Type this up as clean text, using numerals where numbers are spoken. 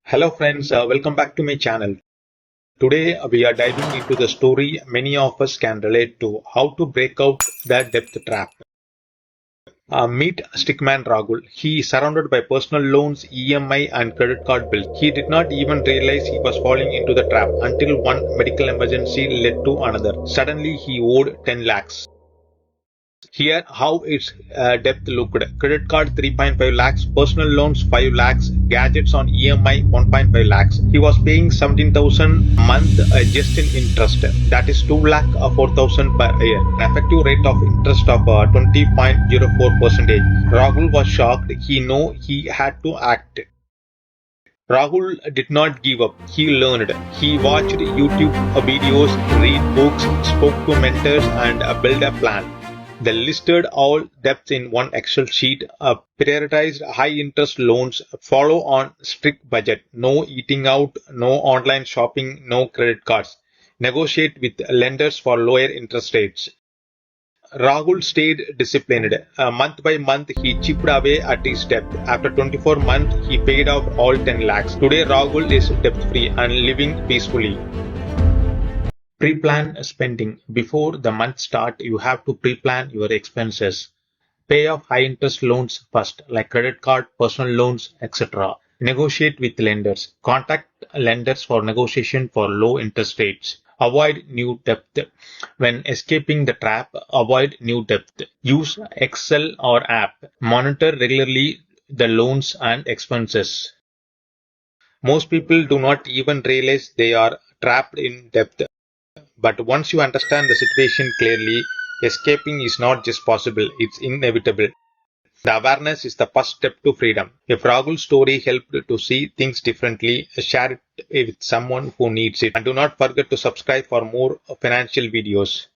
Hello friends, welcome back to my channel. Today we are diving into the story many of us can relate to, how to break out the debt trap. Meet stickman Rahul. He is surrounded by personal loans, EMI and credit card bills. He did not even realize he was falling into the trap until one medical emergency led to another. Suddenly he owed 10 lakhs. Here how its depth looked. Credit card 3.5 lakhs, personal loans 5 lakhs, gadgets on EMI 1.5 lakhs. He was paying 17,000 a month just in interest. That is 2 lakh 4,000 per year. An effective rate of interest of 20.04%. Rahul was shocked. He knew he had to act. Rahul did not give up. He learned. He watched YouTube videos, read books, spoke to mentors and built a plan. They listed all debts in one Excel sheet, prioritized high interest loans, follow on strict budget, no eating out, no online shopping, no credit cards, negotiate with lenders for lower interest rates. Rahul stayed disciplined. Month by month, he chipped away at his debt. After 24 months, he paid off all 10 lakhs. Today, Rahul is debt-free and living peacefully. Pre-plan spending. Before the month start, you have to pre-plan your expenses. Pay off high-interest loans first, like credit card, personal loans, etc. Negotiate with lenders. Contact lenders for negotiation for low interest rates. Avoid new debt. When escaping the trap, avoid new debt. Use Excel or app. Monitor regularly the loans and expenses. Most people do not even realize they are trapped in debt. But once you understand the situation clearly, escaping is not just possible, it's inevitable. The awareness is the first step to freedom. If Rahul's story helped to see things differently, share it with someone who needs it. And do not forget to subscribe for more financial videos.